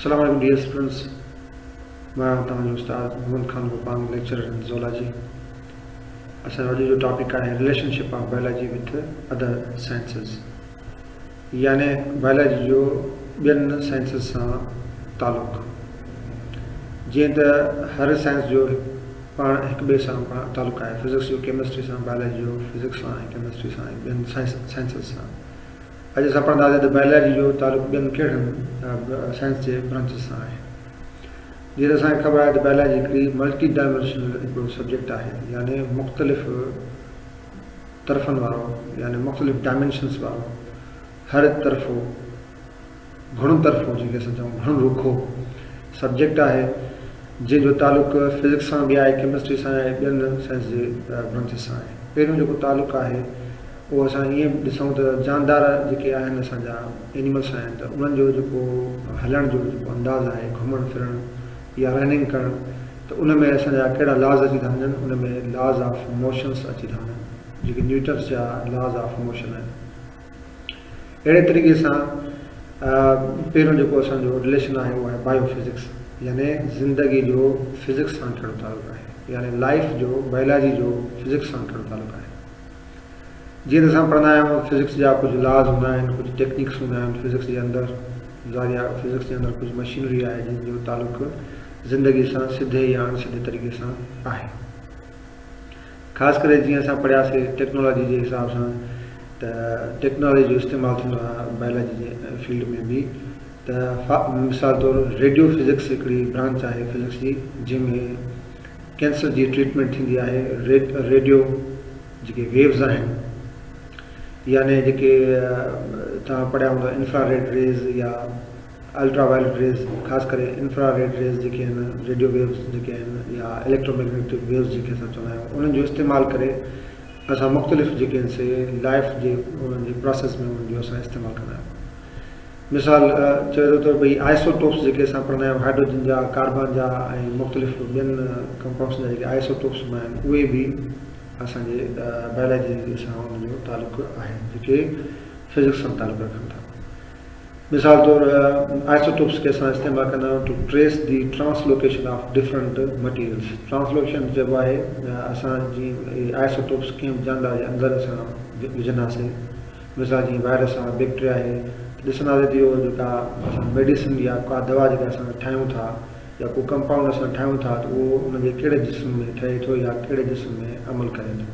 Assalamu alaikum dear students. मैं तव्हांजो उस्ताद Muhammad Khan Gopang, lecturer in zoology. असांजो जो टॉपिक आहे relationship of biology with other sciences, यानी बायोलॉजी जो ॿियनि साइंसिस सां तालुक़। जीअं त हर साइंस जो पाण हिक ॿिए सां तालुक़ आहे, फिज़िक्स जो केमिस्ट्री सां, बायोलॉजी जो फिज़िक्स सां, केमिस्ट्री सां, ॿियनि साइंसिस सां। अॼु असां पढ़ंदासीं त बायोलॉजी जो तालुक़ ॿियनि कहिड़नि साइंस जे ब्रांचिस सां आहे। जीअं असांखे ख़बर आहे त बायोलॉजी हिकिड़ी मल्टी डायमेंशनल हिकिड़ो सब्जेक्ट आहे, यानी मुख़्तलिफ़ तरफ़नि वारो, यानी मुख़्तलिफ़ डायमेंशन्स वारो, हर तरफ़ो घणो तरफ़ो, जंहिंखे असां चऊं घणो रुखो सब्जेक्ट आहे, जंहिंजो तालुक़ फिज़िक्स सां बि आहे, केमिस्ट्री सां आहे, ॿियनि साइंस जे ब्रांचिस सां आहे। पहिरियों जेको तालुक़ आहे उहो असां ईअं ॾिसूं त जानदार जेके आहिनि असांजा एनिमल्स आहिनि, त उन्हनि जो जेको हलण जो जेको अंदाज़ आहे, घुमणु फिरणु या रनिंग करणु, त उन में असांजा कहिड़ा लॉज़ अची था वञनि, उन में लॉज़ ऑफ मोशन्स अची था वञनि, जेके न्यूटन्स जा लॉज़ ऑफ मोशन आहिनि। अहिड़े तरीक़े सां पहिरियों जेको असांजो रिलेशन आहे उहो आहे बायोफिज़िक्स, यानी ज़िंदगी जो फिज़िक्स सां कहिड़ो तालुक़ आहे, यानी लाइफ जो बायोलॉजी जो फिज़िक्स सां कहिड़ो तालुक़ आहे। जीअं त असां पढ़ंदा आहियूं फिज़िक्स जा कुझु लॉज़ हूंदा आहिनि, कुझु टेक्निक्स हूंदा आहिनि फिज़िक्स जे अंदरि, ज़ारिया फिज़िक्स जे अंदरि कुझु मशीनरी आहे जंहिंजो तालुक़ ज़िंदगी सां सिधे या अणसिधे तरीक़े सां आहे। ख़ासि करे जीअं असां पढ़ियासीं टेक्नोलॉजी जे हिसाब सां, त टेक्नोलॉजी जो इस्तेमालु थींदो आहे बायोलॉजी जे फील्ड में बि। त मिसाल तौरु रेडियो फिज़िक्स हिकिड़ी ब्रांच आहे फिज़िक्स जी, जंहिंमें कैंसर जी ट्रीटमेंट थींदी आहे। रेडियो जेके वेव्स आहिनि, यानी जेके तव्हां पढ़िया हूंदा इंफ्रारेड रेज़ या अल्ट्रावायलेट रेज़, ख़ासि करे इंफ्रारेड रेज़ जेके आहिनि, रेडियो वेव्स जेके आहिनि, या इलेक्ट्रोमैग्नेटिक वेव्स जेके असां चवंदा आहियूं, उन्हनि जो इस्तेमालु करे असां मुख़्तलिफ़ जेके आहिनि से लाइफ जे उन्हनि जे प्रोसेस में उन्हनि जो असां इस्तेमालु कंदा आहियूं। मिसाल चयो त भई आइसोटोप्स जेके असां पढ़ंदा आहियूं, हाइड्रोजन जा, कार्बन जा ऐं मुख़्तलिफ़ ॿियनि कंपाउंड्स जा जेके आइसोटोप्स हूंदा आहिनि, उहे बि असांजे बायोलॉजी सां उनजो तालुक़ु आहे, जेके फिज़िक्स सां तालुक़ु रखनि था। मिसाल तौरु आइसोटोप्स खे असां इस्तेमालु कंदा आहियूं to trace the translocation of different materials. Translocation चइबो आहे असां जीअं आइसोटोप्स कंहिं जानदार जे अंदरि असां विझंदासीं, मिसाल जीअं वायरस आहे, बैक्टीरिया आहे, ॾिसंदासीं त इहो जेका असां मेडिसिन या का दवा जेका असां ठाहियूं था या को कंपाउंड असां ठाहियूं था, त उहो उनजे कहिड़े जिस्म में ठहे थो या कहिड़े जिस्म में अमल करे थो,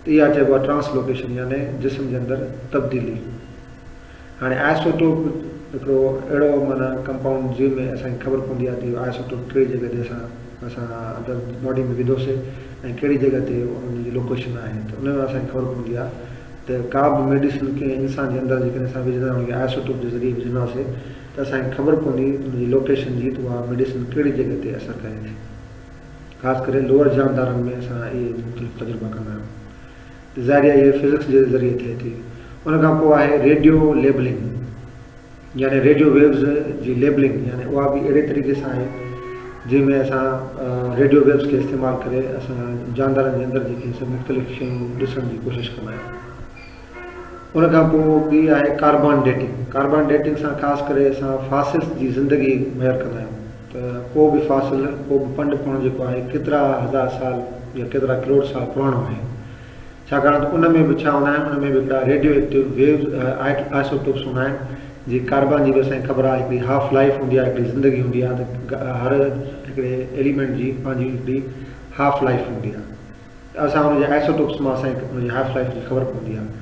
त इहा चइबो आहे ट्रांसलोकेशन, यानी जिस्म जे अंदरि तब्दीली। हाणे आइसोटोप हिकिड़ो अहिड़ो माना कंपाउंड जंहिंमें असांखे ख़बर पवंदी आहे त आइसोटोप कहिड़ी जॻह ते असां अंदरि बॉडी में विधोसीं ऐं कहिड़ी जॻह ते उनजी लोकेशन आहे, त उन में असांखे ख़बर पवंदी आहे त का बि मेडिसिन कंहिं इंसान जे अंदरि जेकॾहिं असां विझंदा आहियूं आइसोटोप जे ज़रिए विझंदासीं, त असांखे ख़बर पवंदी उनजी लोकेशन जी, त उहा मेडिसिन कहिड़ी जॻह ते असरु करे थी। ख़ासि करे लोअर जानदारनि में असां इहे मुख़्तलिफ़ तजुर्बा कंदा आहियूं, त ज़ाहिर इहे फिज़िक्स जे ज़रिए थिए थी। उन खां पोइ आहे रेडियो लेबलिंग, यानी रेडियो वेव्स जी लेबलिंग, यानी उहा बि अहिड़े तरीक़े सां आहे जंहिंमें असां रेडियो वेव्स खे इस्तेमालु करे असां जानदारनि जे अंदरि जेके सभु मुख़्तलिफ़ शयूं ॾिसण जी कोशिशि कंदा आहियूं। उन खां पोइ ॿी आहे कार्बन डेटिंग। कार्बन डेटिंग सां ख़ासि करे असां फासिल्स जी ज़िंदगी मेयर कंदा आहियूं, त को बि फासिल, को बि पंड पुण जेको आहे केतिरा हज़ार साल या केतिरा करोड़ साल पुराणो आहे, छाकाणि त उन में बि छा हूंदा आहिनि, उन में बि हिकिड़ा रेडियो एक्टिव वेव्स आइसोटोप्स हूंदा आहिनि। जीअं कार्बन जी बि असांखे ख़बर आहे हिकिड़ी हाफ लाइफ हूंदी आहे, हिकिड़ी ज़िंदगी हूंदी आहे, त हर हिकिड़े एलिमेंट जी पंहिंजी हिकिड़ी हाफ लाइफ हूंदी आहे, त असां हुनजे आइसोटोप्स मां असांखे हुनजी हाफ लाइफ जी ख़बर पवंदी आहे।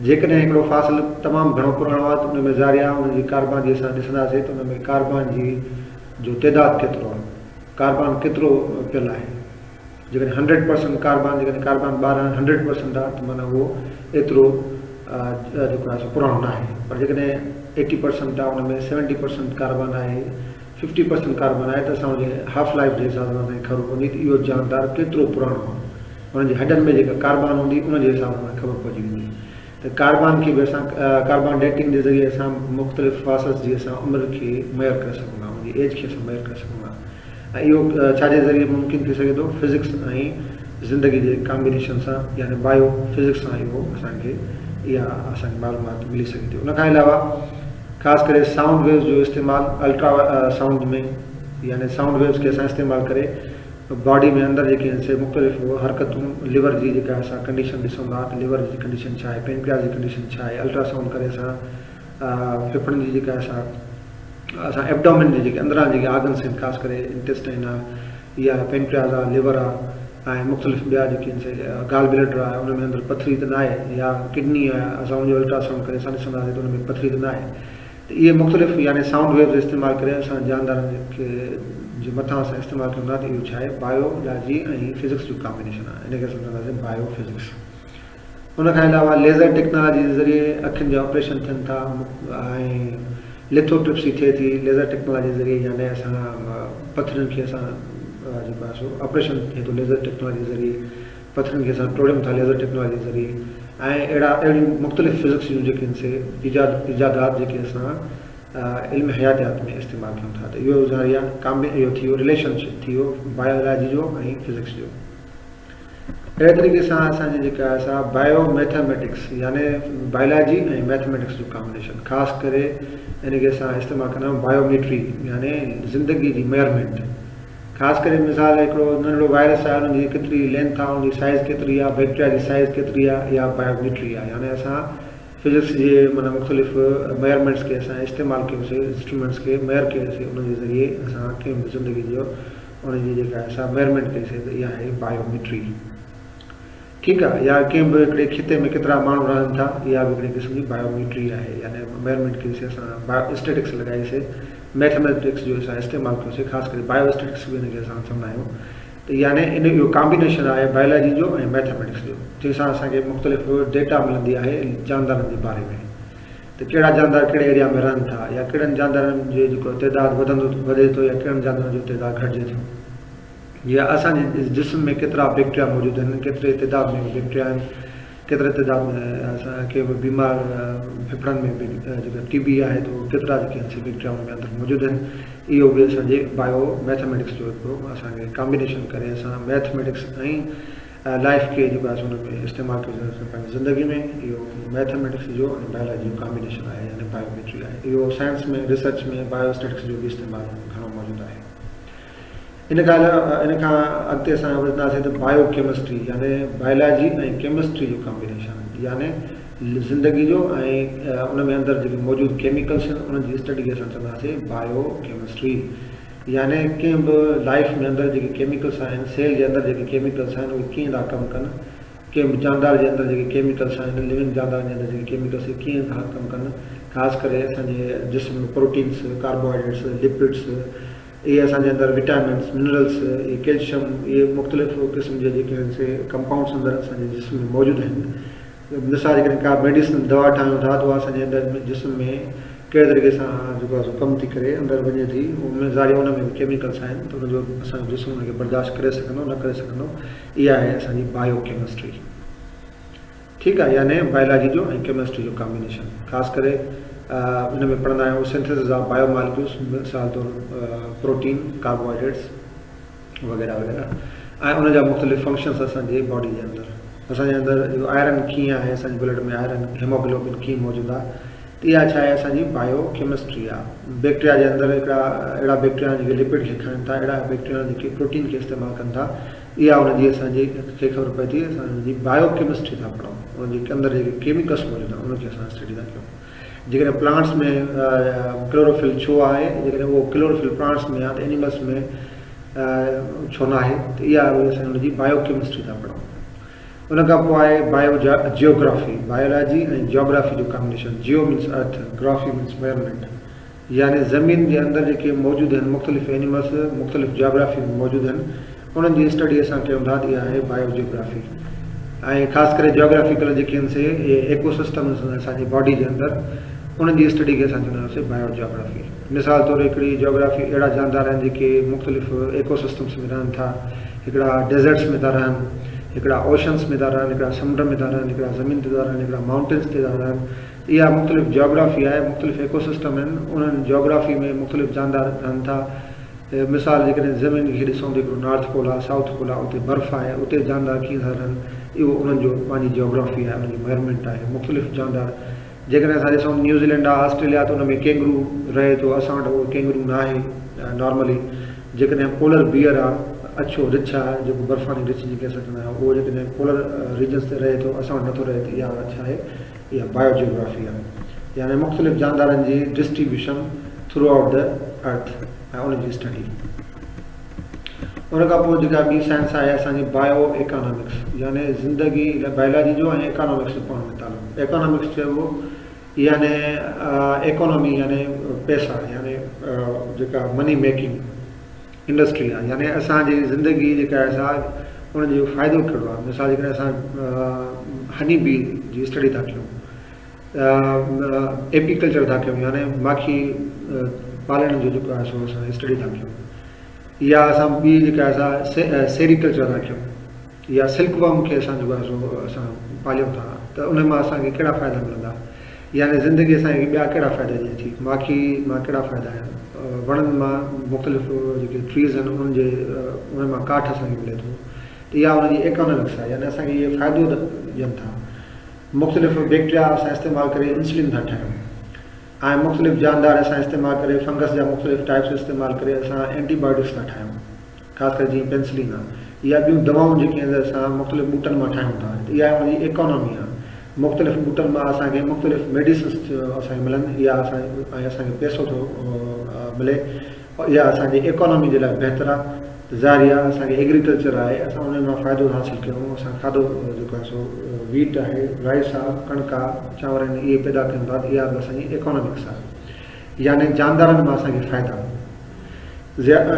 जेकॾहिं हिकिड़ो फासिल तमामु घणो पुराणो आहे, त उन में ज़ारिया हुनजी कार्बन जी असां ॾिसंदासीं त उन में कार्बन जी जो तइदादु केतिरो आहे, कार्बन केतिरो पियल आहे। जेकॾहिं 100% कार्बन, जेकॾहिं कार्बन 100% आहे, त माना उहो एतिरो जेको आहे पुराणो न आहे। पर जेकॾहिं 80% आहे, उन में 70% कार्बन आहे, 50% कार्बन आहे, त असां हुनजे हाफ लाइफ जे हिसाब सां असांखे ख़बर पवंदी त इहो जानदार केतिरो पुराणो आहे। हुनजे हॾनि में जेका कार्बन हूंदी उनजे हिसाब सां ख़बर पइजी वेंदी। त कार्बन खे बि असां कार्बन डेटिंग जे ज़रिए असां मुख़्तलिफ़ फासिल्स जी असां उमिरि खे मेयर करे सघूं था, उनजी एज खे असां मेयर करे सघूं था। ऐं इहो छाजे ज़रिए मुमकिन थी सघे थो, फिज़िक्स ऐं ज़िंदगी जे कॉम्बिनेशन सां, यानी बायो फिज़िक्स सां इहो असांखे इहा असांखे मालूमात मिली सघे थी। उन खां अलावा ख़ासि करे साउंड वेव्स जो इस्तेमालु अल्ट्रा साउंड में यानी साउंड वेव्स खे असां इस्तेमालु करे बॉडी में अंदरि जेके आहिनि से मुख़्तलिफ़ हरकतूं लिवर जी जेका असां कंडीशन ॾिसूं था त लिवर जी कंडीशन छा आहे, पेनक्रियास जी कंडीशन छा आहे, अल्ट्रासाउंड करे असां फेफड़नि जी जेका असां एब्डोमेन जी जेके अंदरां जेके आर्गन्स आहिनि ख़ासि करे इंटेस्टाइन आहे या पेनक्रियास आहे, लिवर आहे ऐं मुख़्तलिफ़ ॿिया जेके आहिनि से गाल ब्लैडर आहे उन में अंदरि पथरी त न आहे या किडनी आहे असां उनजो अल्ट्रासाउंड करे असां ॾिसंदासीं त उन में पथरी त न आहे। त इहे मुख़्तलिफ़ यानी साउंड वेव्स इस्तेमालु करे असां जानदारनि खे जे मथां असां इस्तेमालु कयूं था त इहो छा आहे बायोलॉजी ऐं फिज़िक्स जो कॉम्बिनेशन आहे, इन खे असां चवंदासीं बायो फिज़िक्स। उन खां अलावा लेज़र टेक्नोलॉजी जे ज़रिए अखियुनि जा ऑपरेशन थियनि था ऐं लिथोट्रिप्सी थिए थी लेज़र टेक्नोलॉजी जे ज़रिए यानी असां पथरियुनि खे असां जेको आहे सो ऑपरेशन थिए थो लेज़र टेक्नोलॉजी जे ज़रिए, पथरियुनि खे असां टोड़ियूं था लेज़र टेक्नोलॉजी जे ज़रिए ऐं अहिड़ियूं मुख़्तलिफ़ फिज़िक्स जूं जेके आहिनि से इजादात जेके असां इल्म हयातियात में इस्तेमालु कयूं था। त इहो ज़रिया इहो थी वियो रिलेशनशिप थी वियो बायोलॉजी जो ऐं फिज़िक्स जो। अहिड़े तरीक़े सां असांजी जेका असां बायो मैथमेटिक्स यानी बायोलॉजी ऐं मैथमेटिक्स जो कॉम्बिनेशन ख़ासि करे इन खे असां इस्तेमालु कंदा आहियूं बायोमेट्री यानी ज़िंदगी जी मेयरमेंट। ख़ासि करे मिसाल हिकिड़ो नंढिड़ो वायरस आहे उनजी केतिरी लेंथ आहे उनजी साइज़ केतिरी आहे, बैक्टीरिया जी साइज़ केतिरी आहे, इहा बायोमेट्री आहे यानी असां फिज़िक्स जे माना मुख़्तलिफ़ मेयरमेंट्स खे असां इस्तेमालु कयोसीं इंस्ट्रूमेंट्स खे मेयर कयोसीं उनजे ज़रिए असां कंहिं बि ज़िंदगी जो उनजी जेका असां मेयरमेंट कईसीं त इहा आहे बायोमेट्री। ठीकु आहे, या कंहिं बि हिकिड़े खिते में केतिरा माण्हू रहनि था इहा बि हिकिड़ी क़िस्म जी बायोमेट्री आहे यानी मेयरमेंट कईसीं असां बायोस्टेटिक्स लॻाईसीं मैथमेटिक्स जो असां इस्तेमालु कयोसीं ख़ासि करे बायोस्टेटिक्स बि हिनखे असां चवंदा आहियूं। त यानी इन इहो कॉम्बिनेशन आहे बायोलॉजी जो ऐं मैथमेटिक्स जो जंहिंसां असांखे मुख़्तलिफ़ डेटा मिलंदी आहे जानदारनि जे बारे में त कहिड़ा जानदार कहिड़े एरिया में रहनि था या कहिड़नि जानदारनि जो जेको तइदादु वधे थो या कहिड़नि जानदारनि जो तइदादु घटिजे थो या असांजे जिस्म में केतिरा बैक्टीरिया मौजूदु आहिनि, केतिरे तइदाद में बैक्टीरिया आहिनि, केतिरे तइदाद में असांखे बीमार फेफड़नि में जेका टीबी आहे त केतिरा जेके आहिनि बैक्टीरिया उन में अंदरि मौजूदु आहिनि। इहो बि असांजे बायो मैथमेटिक्स जो हिकिड़ो असांखे कॉम्बिनेशन करे असां मैथमेटिक्स ऐं लाइफ खे जेको आहे हुन में इस्तेमालु कयोसीं पंहिंजी ज़िंदगी में। इहो मैथमेटिक्स जो ऐं बायोलॉजी जो कॉम्बिनेशन आहे यानी बायोमेट्री आहे। इहो साइंस में रिसर्च में बायोस्टेटिक्स जो बि इस्तेमालु घणो मौजूदु आहे। इन खां अॻिते असां वधंदासीं त बायोकेमिस्ट्री यानी बायोलॉजी ऐं केमिस्ट्री जो कॉम्बिनेशन यानी ज़िंदगी जो ऐं उन में अंदरि जेके मौजूदु केमिकल्स आहिनि उन्हनि जी स्टडी खे असां चवंदासीं बायोकेमिस्ट्री यानी कंहिं बि लाइफ में अंदरि जेके केमिकल्स आहिनि सेल जे अंदरि जेके केमिकल्स आहिनि उहे कीअं था कमु कनि, कंहिं बि जानदार जे अंदरि जेके केमिकल्स आहिनि लिविंग जानदारनि जे अंदरि जेके केमिकल्स कीअं था कमु कनि, ख़ासि करे असांजे जिस्म में प्रोटीन्स कार्बोहाइड्रेट्स लिपिड्स इहे असांजे अंदरि विटामिन्स मिनरल्स इहे कैल्शियम इहे मुख़्तलिफ़ क़िस्म जे जेके आहिनि से कंपाउंड्स अंदरि असांजे जिस्म में मौजूदु आहिनि। मिसाल जे करे का मेडिसिन दवा ठाहियूं था त उहा असांजे अंदरि जिस्म में कहिड़े तरीक़े सां जेको आहे कमु थी करे अंदरि वञे थी उन ज़ारिए उन में केमिकल्स आहिनि त उनजो असांजो जिस्म उनखे बर्दाश्त करे सघंदो न करे सघंदो, इहा आहे असांजी बायोकेमिस्ट्री। ठीकु आहे, यानी बायोलॉजी जो ऐं केमिस्ट्री जो कॉम्बिनेशन ख़ासि करे इन में पढ़ंदा आहियूं सिंथेसिस ऑफ बायोमॉलिक्यूल्स मिसाल तौरु प्रोटीन कार्बोहाइड्रेट्स वग़ैरह वग़ैरह ऐं उनजा मुख़्तलिफ़ फंक्शन्स असांजे बॉडी जे अंदरि असांजे अंदरि आयरन कीअं आहे, असांजे ब्लड में आयरन हेमोग्लोबिन कीअं मौजूदु आहे त इहा छा आहे असांजी बायोकेमिस्ट्री आहे। बैक्टीरिया जे अंदरि हिकिड़ा अहिड़ा बैक्टीरिया जेके लिपिड खे खणनि था, अहिड़ा बैक्टीरिया जेके प्रोटीन खे इस्तेमालु कनि था, इहा उनजी असांजी खे ख़बर पए थी असां उनजी बायोकेमिस्ट्री था पढ़ूं। उनजे अंदरि जेके केमिकल्स मौजूदु आहिनि उनखे असां स्टडी था कयूं। जेकॾहिं प्लांट्स में क्लोरोफिल छो आहे, जेकॾहिं उहो क्लोरोफिल प्लांट्स में आहे त एनिमल्स में छो न आहे, त इहा असां हुनजी बायोकेमिस्ट्री था पढ़ूं। उन खां पोइ आहे जियोग्राफी बायोलॉजी ऐं जियोग्राफी जो कॉम्बिनेशन। जियो मीन्स अर्थ, ग्राफी मीन्स मेयरमेंट यानी ज़मीन जे अंदरि जेके मौजूदु आहिनि मुख़्तलिफ़ एनिमल्स मुख़्तलिफ़ जियोग्राफी में मौजूदु आहिनि उन्हनि जी स्टडी असां कयूं था त इहा आहे बायोजियोग्राफी। ऐं ख़ासि करे जियोग्राफिकल जेके आहिनि से एकोसिस्टम्स असांजी बॉडी जे अंदरि उन्हनि जी स्टडी खे असां चवंदा आहियूं बायोजियोग्राफी। मिसाल तौरु हिकिड़ी जियोग्राफी अहिड़ा जानदार आहिनि जेके मुख़्तलिफ़ एकोसिस्टम्स में रहनि था, हिकिड़ा डेज़र्ट्स में था रहनि, हिकिड़ा ओशन्स में था रहनि, हिकिड़ा समुंड में था रहनि, हिकिड़ा ज़मीन ते था रहनि, हिकिड़ा माउंटेन्स ते था रहनि। इहा मुख़्तलिफ़ जियोग्राफी आहे, मुख़्तलिफ़ एकोसिस्टम आहिनि, उन्हनि जियोग्राफी में मुख़्तलिफ़ जानदार रहनि था। मिसाल जेकॾहिं ज़मीन खे ॾिसूं त हिकिड़ो नॉर्थ पोल आहे, साउथ पोल आहे, उते बर्फ़ आहे, उते जानदार कीअं था रहनि, इहो उन्हनि जो पंहिंजी जियोग्राफी आहे, उनजी मेयरमेंट आहे। मुख़्तलिफ़ जानदार जेकॾहिं असां ॾिसूं न्यूज़ीलैंड आहे ऑस्ट्रेलिया त उन में कैंगरू रहे थो, असां वटि उहो कैंगरू न आहे नॉर्मली। जेकॾहिं पोलर बियर आहे, अछो रिछ आहे, जेको बर्फ़ानी रिछ जंहिंखे असां चवंदा आहियूं, उहो जेकॾहिं पोलर रीजन्स ते रहे थो, असां वटि नथो रहे त इहा छा आहे, इहा बायोजियोग्राफी आहे, यानी मुख़्तलिफ़ जानदारनि जी distribution through the earth ऐं उनजी स्टडी। उन खां पोइ जेका ॿी साइंस आहे असांजी बायो इकोनॉमिक्स, यानी ज़िंदगी बायोलॉजी जो ऐं इकोनॉमिक्स जो पाण में तालुक़ु। इकोनॉमिक्स चइबो यानी इकोनॉमी यानी पैसा, यानी जेका मनी मेकिंग इंडस्ट्री आहे, यानी असांजी ज़िंदगी जेका आहे असां उनजो फ़ाइदो कहिड़ो आहे। मिसाल जेकॾहिं असां हनी बी जी स्टडी था कयूं, एपीकल्चर था कयूं, यानी माखी पालण जो जेको आहे सो असां स्टडी था कयूं, या असां ॿी जेका असां सेरीकल्चर था कयूं, या सिल्क वर्म खे असां जेको आहे सो असां पालियूं था, त उन मां असांखे कहिड़ा फ़ाइदा मिलंदा, यानी ज़िंदगी असांखे ॿिया कहिड़ा फ़ाइदा ॾिए थी, माखी मां कहिड़ा फ़ाइदा आहिनि, वणनि मां मुख़्तलिफ़ जेके ट्रीज़ आहिनि उन्हनि जे उन मां काठ असांखे मिले थो, त इहा उनजी इकोनॉमिक्स आहे, यानी असांखे इहे फ़ाइदो ॾियनि था। मुख़्तलिफ़ बैक्टीरिया असां इस्तेमालु करे इंसुलिन था ठाहियूं, ऐं मुख़्तलिफ़ जानदार असां इस्तेमालु करे फंगस जा मुख़्तलिफ़ टाइप्स इस्तेमालु करे असां एंटीबायोटिक्स था ठाहियूं, ख़ासि करे जीअं पेंसिलिन आहे, या ॿियूं दवाऊं जेके असां मुख़्तलिफ़ ॿूटनि मां ठाहियूं था, इहा उनजी इकोनॉमी आहे। मुख़्तलिफ़ ॿूटनि मां असांखे मुख़्तलिफ़ मेडिसिन्स असांखे मिलनि, इहा असांखे पैसो थो मिले, इहा असांजी इकोनॉमी जे लाइ बहितरु आहे। ज़ाहिर आहे असांखे एग्रीकल्चर आहे, असां उन मां फ़ाइदो हासिलु कयूं, असां खाधो जेको आहे सो वीट आहे, राइस आहे, कणिक आहे, चांवर आहिनि, इहे पैदा कयूं था, इहा असांजी इकोनॉमिक्स आहे, यानी जानदारनि मां असांखे फ़ाइदा।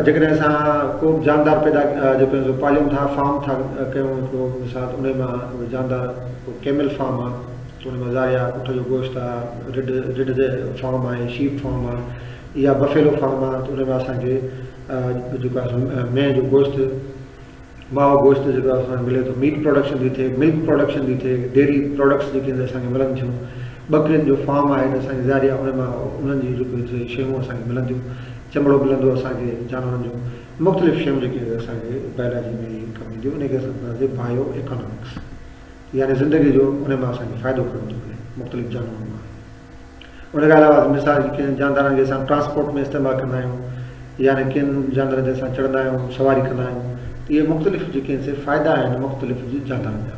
जेकॾहिं असां को बि जानदार पैदा जेको पालियूं था, फार्म था कयूं, को मिसाल उन मां जानदार कैमल फार्म आहे, त उन में ज़ाहिर आहे ऊठ जो गोश्त आहे, रिड जो फार्म आहे, शीप फार्म आहे, या बफेलो फार्म आहे, त उन में असांखे जेको आहे मेंह जो गोश्त, माओ गोश्त जेको आहे असांखे मिले थो, मीट प्रोडक्शन थी थिए, मिल्क प्रोडक्शन थी थिए, डेयरी प्रोडक्ट्स जेके असांखे मिलनि थियूं, बकरियुनि जो फार्म आहे त असांखे ज़ाहिर आहे उन मां उन्हनि जी जेके शयूं असांखे मिलंदियूं, चमड़ो मिलंदो असांखे जानवरनि जो, मुख़्तलिफ़ शयूं जेके असांखे बायोलॉजी में कमु ईंदियूं, उनखे असां चवंदासीं बायो इकोनॉमिक्स, यानी ज़िंदगी जो उन मां असांखे फ़ाइदो खणणो थो मिले मुख़्तलिफ़ जानवरनि मां। उन खां अलावा मिसाल किन जानदारनि खे असां ट्रांसपोर्ट में इस्तेमालु कंदा आहियूं, यानी किन जानवरनि ते असां चढ़ंदा आहियूं, सवारी कंदा आहियूं, इहे मुख़्तलिफ़ जेके फ़ाइदा आहिनि मुख़्तलिफ़ जानवरनि जा।